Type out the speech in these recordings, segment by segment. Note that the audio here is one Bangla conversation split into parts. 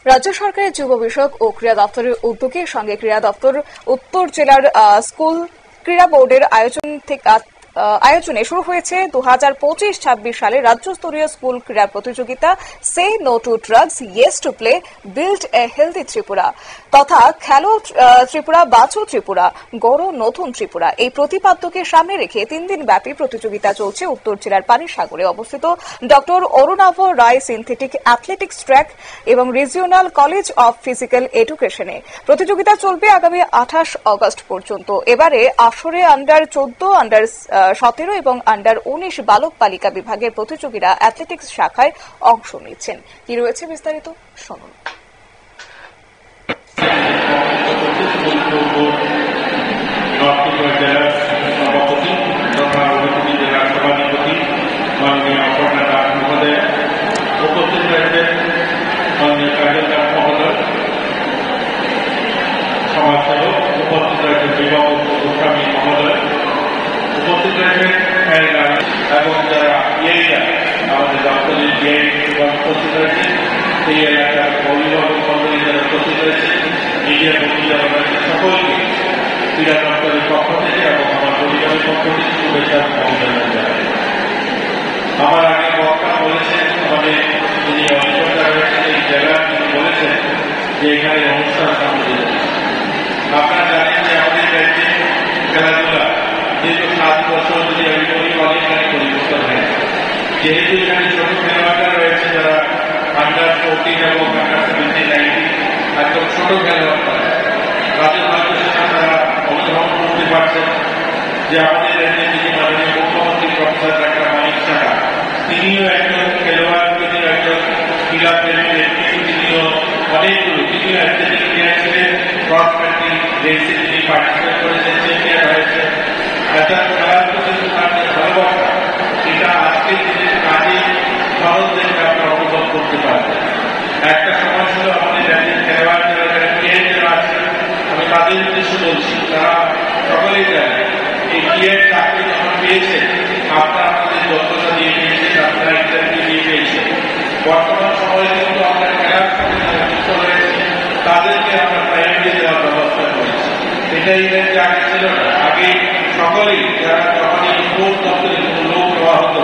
রাজ্য সরকারের যুব বিষয়ক ও ক্রীড়া দপ্তরের উদ্যোগের সঙ্গে ক্রীড়া দপ্তর উত্তর জেলার স্কুল ক্রীড়া বোর্ডের আয়োজনে শুরু হয়েছে 2025-26 সালে রাজ্যস্তরীয় স্কুল ক্রীড়া প্রতিযোগিতা say no to drugs yes to play build a healthy Tripura তথা খেলো ত্রিপুরা বাঁচো ত্রিপুরা গড়ো নতুন ত্রিপুরা। এই প্রতিপাদ্যকে সামনে রেখে 3 দিন ব্যাপী প্রতিযোগিতা চলছে উত্তর জেলার পানিসাগরে অবস্থিত ডক্টর অরুণাভ রায় সিনথেটিক অ্যাথলেটিক্স ট্র্যাক এবং রিজিওনাল কলেজ অব ফিজিক্যাল এডুকেশনে। প্রতিযোগিতা চলবে আগামী 28 অগস্ট পর্যন্ত। এবারে আসরে আন্ডার 14, আন্ডার 17 এবং আন্ডার 19 বালক বালিকা বিভাগের প্রতিযোগীরা অ্যাথলেটিক্স শাখায় অংশ নিচ্ছেন। কি রয়েছে বিস্তারিত শুনুন। এবং যারা আমাদের দপ্তরের উপস্থিত রয়েছে সেই এলাকার অভিভাবক মন্ডলী যারা উপস্থিত রয়েছে মিডিয়া কর্মী যারা রয়েছে সকলকে ক্রীড়া দপ্তরের পক্ষ থেকে এবং আমার পরিবারের পক্ষ থেকে শুভেচ্ছা অভিনন্দন জানাই। আমার আগে বক্তা বলেছেন আমাদের যিনি অভিজ্ঞতা রয়েছেন এই জেলার তিনি বলেছেন যে এখানে অনুষ্ঠান সামনে আপনারা জানেন যে আমাদের রাজ্যে খেলাধুলা দীর্ঘ 7 বছর যদি আমি বলি অনেকখানি পরিবর্তন হয়েছে। যেহেতু এখানে ছোট খেলোয়াড়রা রয়েছে যারা আন্ডার 14 এবং আন্ডার 17-19 একদম ছোট খেলোয়াড়রা তাদের মাধ্যমে তারা অংশগ্রহণ করতে পারছেন যে আমাদের রাজ্যে যিনি মাননীয় মুখ্যমন্ত্রী প্রফেসর ডাক্তার মানিক সাহা তিনিও একজন খেলোয়াড়, তিনিও একজন ক্রীড়া প্রেমী ব্যক্তি, তিনিও অনেকগুলো তিনিও অ্যাথলেটিক প্লেয়ার ছিলেন, ক্রস কান্ট্রি রেসে তিনি পার্টিসিপেট করেছেন, চ্যাম্পিয়ন হয়েছেন। তার খেলার প্রতি তার যে ভালোবাসা এটা আজকের দিনের কাজে ভারত দেখে আপনারা অনুভব করতে পারবেন। একটা সময় ছিল আমাদের রাজ্যের খেলোয়াড় যারা প্লেয়ার যারা আছে আমি তাদের উদ্দেশ্যে বলছি, তারা সকলেই জানে এই প্লেয়ার চাকরি যখন পেয়েছেন আপনারা আপনাদের যোগ্যতা দিয়ে পেয়েছেন, আপনারা ইন্টারভিউ দিয়ে পেয়েছেন। বর্তমান সময়ে কিন্তু আমরা খেলার সঙ্গে যারা যুক্ত রয়েছে তাদেরকে আমরা প্রায়োরিটি দেওয়ার ব্যবস্থা করেছি। এটাই যে আগে ছিল না, আগে সকলেই যারা যখন এই স্পোর্টস দপ্তরে কোনো লোক দেওয়া হতো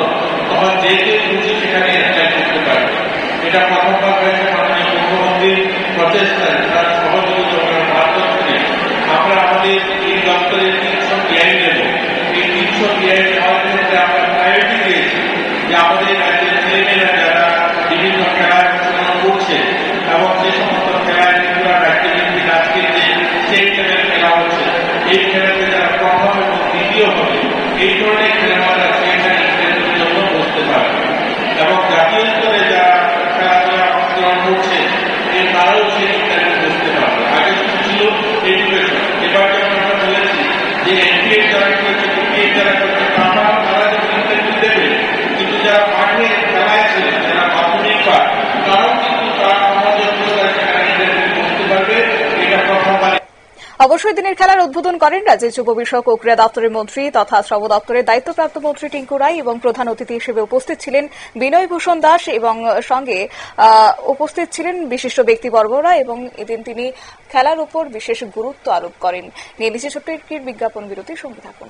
তখন যে কেউ খুশি সেখানে অ্যাপ্লাই করতে পারবে। এটা প্রথমবার হয়েছে মাননীয় মুখ্যমন্ত্রীর প্রচেষ্টায় তার সহযোগিতার মাধ্যমে আমরা আমাদের এই দপ্তরের 300 প্লেয়ার নেব। এই 300 প্লেয়ার নেওয়ার ক্ষেত্রে আমরা প্রায়োরিটি দিয়েছি যে আমাদের রাজ্যের ছেলেমেয়েরা যারা বিভিন্ন খেলায় অংশগ্রহণ করছে এবং যে সমস্ত খেলায় ত্রিপুরা রাজ্যে ভিত্তিক আজকে যে স্টেট লেভেল খেলা হচ্ছে এই খেলাতে যারা প্রথম এবং দ্বিতীয় হবে এই ধরনের খেলোয়াড়রা সেখানে ইন্টারভিউর জন্য বসতে পারবে এবং জাতীয় স্তরে যারা খেলাধুলা অংশগ্রহণ করছে তারাও সেই ইন্টারভিউ বসতে পারবে। আগে শুধু ছিল এডুকেশন, এবার যেমন আমরা বলেছি যে এনপিএ যারা করছে বিপিএ যারা করছে তারা যখন ইন্টারভিউ দেবে কিন্তু যারা মাঠে খেলায় ছিল যারা প্রাথমিক পাঠ তারাও কিন্তু তারা সমাজযোগ্যতায় সেখানে ইন্টারভিউ বসতে পারবে। এটা প্রথমবার। অবশ্যই দিনের খেলার উদ্বোধন করেন রাজ্যের যুব বিষয়ক ও ক্রীড়া দপ্তরের মন্ত্রী তথা শ্রম দপ্তরের দায়িত্বপ্রাপ্ত মন্ত্রী টিঙ্কু রায় এবং প্রধান অতিথি হিসেবে উপস্থিত ছিলেন বিনয় ভূষণ দাস এবং সঙ্গে উপস্থিত ছিলেন বিশিষ্ট ব্যক্তিবর্গরা এবং এদিন তিনি খেলার উপর বিশেষ গুরুত্ব আরোপ করেন। নিয়ে নিচে ছোট্ট একটি বিজ্ঞাপন বিরতি, সঙ্গে থাকুন।